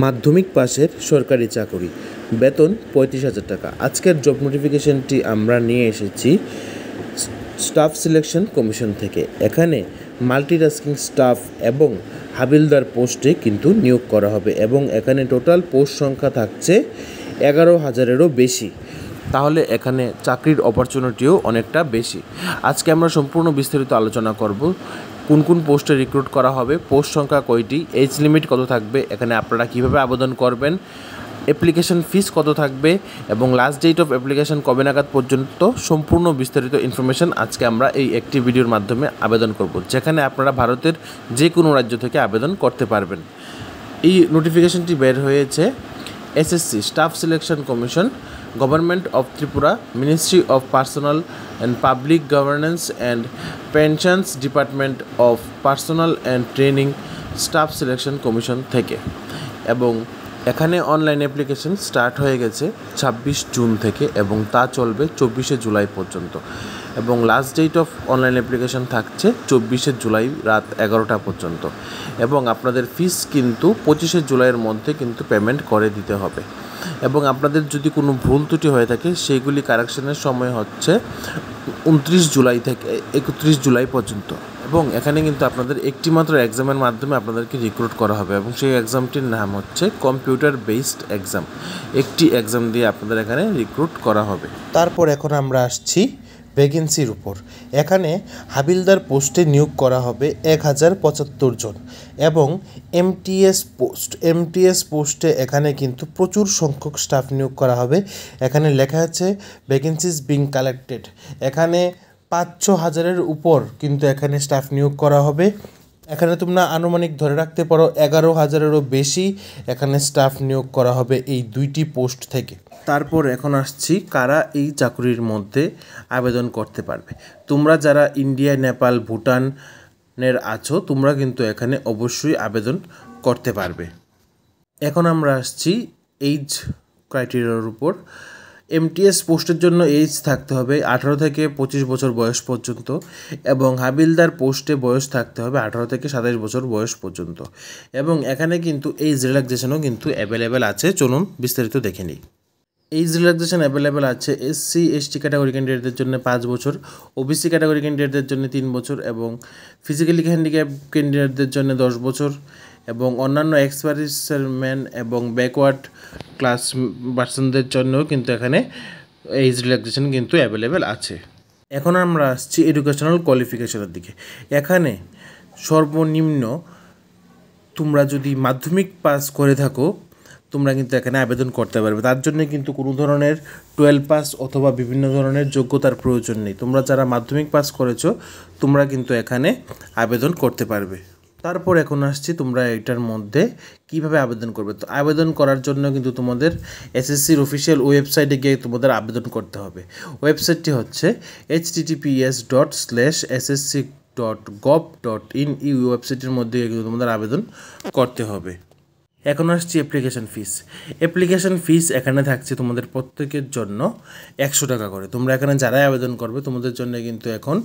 মাধ্যমিক পাশের সরকারি চাকরি, বেতন ৩৫,০০০ টাকা। আজকের জব নোটিফিকেশনটি আমরা নিয়ে এসেছি স্টাফ সিলেকশন কমিশন থেকে। এখানে মাল্টিটাস্কিং স্টাফ এবং হাবিলদার পোস্টে কিন্তু নিয়োগ করা হবে এবং এখানে টোটাল পোস্ট সংখ্যা থাকছে ১১,০০০-এরও বেশি। তাহলে এখানে চাকরির অপরচুনিটিও অনেকটা বেশি। আজকে আমরা সম্পূর্ণ বিস্তারিত আলোচনা করব। কোন কোন পোস্টে রিক্রুট করা হবে, পোস্ট সংখ্যা কয়টি, এজ লিমিট কত থাকবে, এখানে আপনারা কিভাবে আবেদন করবেন, অ্যাপ্লিকেশন ফিস কত থাকবে এবং লাস্ট ডেট অফ অ্যাপ্লিকেশন কবে নাগাদ পর্যন্ত সম্পূর্ণ বিস্তারিত ইনফরমেশন আজকে আমরা এই একটি ভিডিওর মাধ্যমে আবেদন করব, যেখানে আপনারা ভারতের যে কোনো রাজ্য থেকে আবেদন করতে পারবেন। এই নোটিফিকেশনটি বের হয়েছে SSC staff selection commission, government of Tripura, ministry of personal and public governance and pensions, department of personal and training, staff selection commission থেকে। এবং এখানে অনলাইন অ্যাপ্লিকেশন স্টার্ট হয়ে গেছে ২৬ জুন থেকে এবং তা চলবে ২৪শে জুলাই পর্যন্ত এবং last date of online application থাকছে ২৪শে জুলাই রাত ১১টা পর্যন্ত এবং আপনাদের ফিস কিন্তু ২৫শে জুলাইয়ের মধ্যে কিন্তু পেমেন্ট করে দিতে হবে এবং আপনাদের যদি কোনো ভুল ত্রুটি হয়ে থাকে সেইগুলি কারেকশনের সময় হচ্ছে ২৯ জুলাই থেকে ৩১ জুলাই পর্যন্ত এবং এখানে কিন্তু আপনাদের একটি মাত্র এক্সামের মাধ্যমে আপনাদেরকে রিক্রুট করা হবে এবং সেই এক্সামটির নাম হচ্ছে কম্পিউটার বেসড এক্সাম। একটি এক্সাম দিয়ে আপনাদের এখানে রিক্রুট করা হবে। তারপর এখন আমরা আসছি ভ্যাকেন্সির উপর। এখানে হাবিলদার পোস্টে নিয়োগ করা হবে ১,০৭৫ জন এবং এমটিএস পোস্টে এখানে কিন্তু প্রচুর সংখ্যক স্টাফ নিয়োগ করা হবে। এখানে লেখা আছে ভ্যাকেন্সিজ বিং কালেক্টেড। এখানে ৫,০০০-এর উপর কিন্তু এখানে স্টাফ নিয়োগ করা হবে। এখানে তোমরা আনুমানিক ধরে রাখতে পারো ১১,০০০-এরও বেশি এখানে স্টাফ নিয়োগ করা হবে এই দুইটি পোস্ট থেকে। তারপর এখন আসছি কারা এই চাকরির মধ্যে আবেদন করতে পারবে। তোমরা যারা ইন্ডিয়া, নেপাল, ভুটানের আছো তোমরা কিন্তু এখানে অবশ্যই আবেদন করতে পারবে। এখন আমরা আসছি এইজ ক্রাইটেরিয়ার উপর। এমটিএস পোস্টের জন্য এজ থাকতে হবে ১৮ থেকে ২৫ বছর বয়স পর্যন্ত এবং হাবিলদার পোস্টে বয়স থাকতে হবে ১৮ থেকে ২৭ বছর বয়স পর্যন্ত এবং এখানে কিন্তু এইজ রিল্যাক্সেশনও কিন্তু অ্যাভেলেবেল আছে। চলুন বিস্তারিত দেখে নিই। এইজ রিল্যাক্সেশন অ্যাভেলেবেল আছে SC/ST ক্যাটাগরি ক্যান্ডিডেটদের জন্য ৫ বছর, OBC ক্যাটাগরি ক্যান্ডিডেটদের জন্য ৩ বছর এবং ফিজিক্যালি হ্যান্ডিক্যাপ ক্যান্ডিডেটদের জন্য ১০ বছর এবং অন্যান্য এক্সপার্টিসম্যান এবং ব্যাকওয়ার্ড ক্লাস পার্সনদের জন্যও কিন্তু এখানে এইজ রিল্যাক্সেশন কিন্তু অ্যাভেলেবেল আছে। এখন আমরা আসছি এডুকেশনাল কোয়ালিফিকেশনের দিকে। এখানে সর্বনিম্ন তোমরা যদি মাধ্যমিক পাস করে থাকো তোমরা কিন্তু এখানে আবেদন করতে পারবে। তার জন্য কিন্তু কোনো ধরনের 12 পাস অথবা বিভিন্ন ধরনের যোগ্যতার প্রয়োজন নেই। তোমরা যারা মাধ্যমিক পাস করেছো তোমরা কিন্তু এখানে আবেদন করতে পারবে। তারপর এখন আসছি তোমরা এটার মধ্যে কিভাবে আবেদন করবে। তো আবেদন করার জন্য কিন্তু তোমাদের এসএসসির অফিসিয়াল ওয়েবসাইটে গিয়ে তোমাদের আবেদন করতে হবে। ওয়েবসাইটটি হচ্ছে https://ssc.gov.in। এই ওয়েবসাইটের মধ্যে কিন্তু তোমাদের আবেদন করতে হবে। এখন আসছি অ্যাপ্লিকেশন ফিস। অ্যাপ্লিকেশন ফিস এখানে থাকছে তোমাদের প্রত্যেকের জন্য ১০০ টাকা করে। তোমরা এখানে যারাই আবেদন করবে তোমাদের জন্য কিন্তু এখন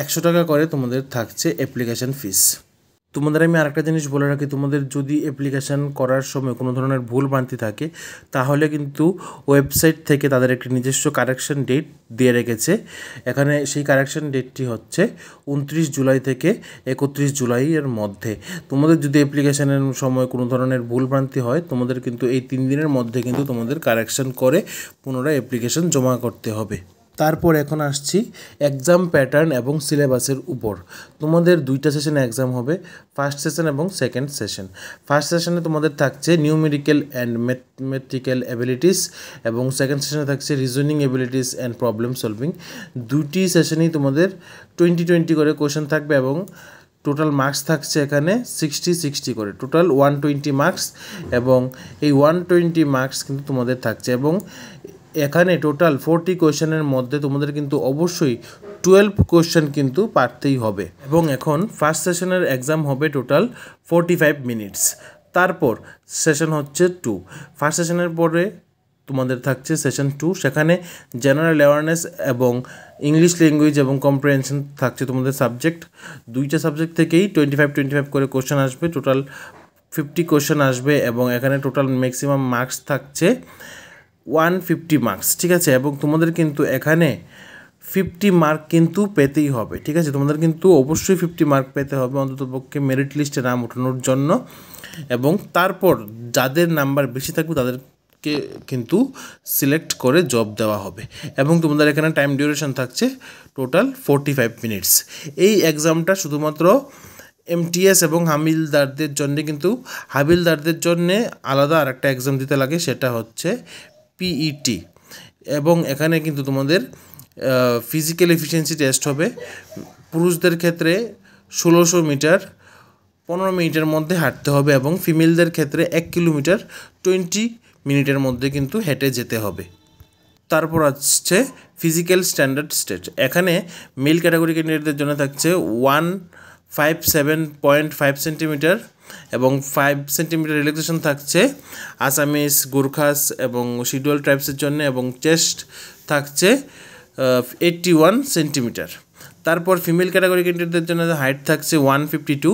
১০০ টাকা করে তোমাদের থাকছে অ্যাপ্লিকেশন ফিস। তোমাদের আমি আরেকটা জিনিস বলে রাখি, তোমাদের যদি অ্যাপ্লিকেশান করার সময় কোনো ধরনের ভুল ভ্রান্তি থাকে তাহলে কিন্তু ওয়েবসাইট থেকে তাদের একটি নিজস্ব কারেকশন ডেট দিয়ে রেখেছে। এখানে সেই কারেকশন ডেটটি হচ্ছে ২৯ জুলাই থেকে ৩১ জুলাইয়ের মধ্যে। তোমাদের যদি অ্যাপ্লিকেশানের সময় কোনো ধরনের ভুল ভ্রান্তি হয় তোমাদের কিন্তু এই ৩ দিনের মধ্যে কিন্তু তোমাদের কারেকশন করে পুনরায় অ্যাপ্লিকেশান জমা করতে হবে। তারপর এখন আসছি এক্সাম প্যাটার্ন এবং সিলেবাসের উপর। তোমাদের 2টা সেশনে এক্সাম হবে, ফার্স্ট সেশন এবং সেকেন্ড সেশন। ফার্স্ট সেশনে তোমাদের থাকছে নিউমেরিক্যাল অ্যান্ড ম্যাথমেটিক্যাল অ্যাবিলিটিস এবং সেকেন্ড সেশনে থাকছে reasoning abilities and problem solving. দুটি সেশনেই তোমাদের 20 করে কোয়েশ্চেন থাকবে এবং টোটাল মার্কস থাকছে এখানে 60 করে, টোটাল 120 মার্কস এবং এই 120 মার্কস কিন্তু তোমাদের থাকছে এবং এখানে টোটাল 40 কোয়েশ্চেনের মধ্যে তোমাদের কিন্তু অবশ্যই 12 কোয়েশ্চেন কিন্তু পারতেই হবে এবং এখন ফার্স্ট সেশনের এক্সাম হবে টোটাল 45 মিনিটস। তারপর সেশন হচ্ছে 2। ফার্স্ট সেশনের পরে তোমাদের থাকছে সেশন 2, সেখানে জেনারেল অ্যাওয়ারনেস এবং ইংলিশ ল্যাঙ্গুয়েজ এবং কম্প্রিহেনশন থাকছে তোমাদের সাবজেক্ট। 2টা সাবজেক্ট থেকেই 25 করে কোয়েশ্চেন আসবে, টোটাল 50 কোশ্চেন আসবে এবং এখানে টোটাল ম্যাক্সিমাম মার্কস থাকছে 150 মার্কস, ঠিক আছে। এবং তোমাদের কিন্তু এখানে 50 মার্ক কিন্তু পেতেই হবে, ঠিক আছে। তোমাদের কিন্তু অবশ্যই 50 মার্ক পেতে হবে অন্ততপক্ষে মেরিট লিস্টে নাম ওঠানোর জন্য। এবং তারপর যাদের নাম্বার বেশি থাকবে তাদেরকে কিন্তু সিলেক্ট করে জব দেওয়া হবে। এবং তোমাদের এখানে টাইম ডিউরেশন থাকছে টোটাল 45 মিনিটস। এই এক্সামটা শুধুমাত্র এমটিএস এবং হাবিলদারদের জন্যে, কিন্তু হাবিলদারদের জন্যে আলাদা আরেকটা এক্সাম দিতে লাগে, সেটা হচ্ছে পিইটি। এবং এখানে কিন্তু তোমাদের ফিজিক্যাল এফিসিয়েন্সি টেস্ট হবে। পুরুষদের ক্ষেত্রে 1600 মিটার 15 মিনিটের মধ্যে হাঁটতে হবে এবং ফিমেলদের ক্ষেত্রে 1 কিলোমিটার 20 মিনিটের মধ্যে কিন্তু হেঁটে যেতে হবে। তারপর আসছে ফিজিক্যাল স্ট্যান্ডার্ড টেস্ট। এখানে মেল ক্যাটাগরি ক্যান্ডিডেটদের জন্য থাকছে 157.5 সেন্টিমিটার এবং 5 সেন্টিমিটার রিল্যাক্সেশন থাকছে আসামিস, গুরখাস এবং শিডিউল ট্রাইবসের জন্য, এবং চেস্ট থাকছে 81 সেন্টিমিটার। তারপর ফিমেল ক্যাটাগরি ক্যান্ডিডেটদের জন্য হাইট থাকছে 152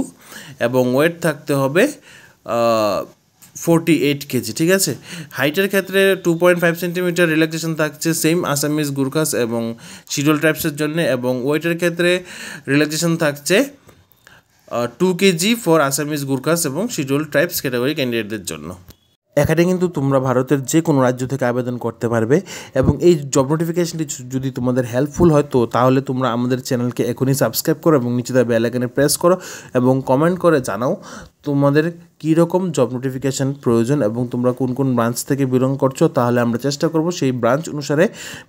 এবং ওয়েট থাকতে হবে 48 কেজি, ঠিক আছে। হাইটের ক্ষেত্রে 2.5 সেন্টিমিটার রিল্যাক্সেশন থাকছে সেম আসামিস, গুরখাস এবং শিডিউল ট্রাইবসের জন্য, এবং ওয়েটের ক্ষেত্রে রিল্যাক্সেশন থাকছে 2 কেজি ফর আসামিস, গুরখাস এবং শিডিউল ট্রাইবস ক্যাটাগরি ক্যান্ডিডেটদের জন্য। এখানে কিন্তু তোমরা ভারতের যে কোনো রাজ্য থেকে আবেদন করতে পারবে। এবং এই জব নোটিফিকেশনটি যদি তোমাদের হেল্পফুল হয় তো তাহলে তোমরা আমাদের চ্যানেলকে এখনই সাবস্ক্রাইব করো এবং নিচে দেওয়া বেল আইকনে প্রেস করো এবং কমেন্ট করে জানাও তোমাদের কী রকম জব নোটিফিকেশান প্রয়োজন এবং তোমরা কোন কোন ব্রাঞ্চ থেকে বিলং করছো। তাহলে আমরা চেষ্টা করব সেই ব্রাঞ্চ অনুসারে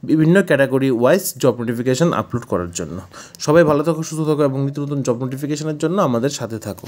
বিভিন্ন category wise job notification upload করার জন্য। সবাই ভালো থাকো, সুস্থ থাকো এবং নিত্য নতুন জব নোটিফিকেশানের জন্য আমাদের সাথে থাকো।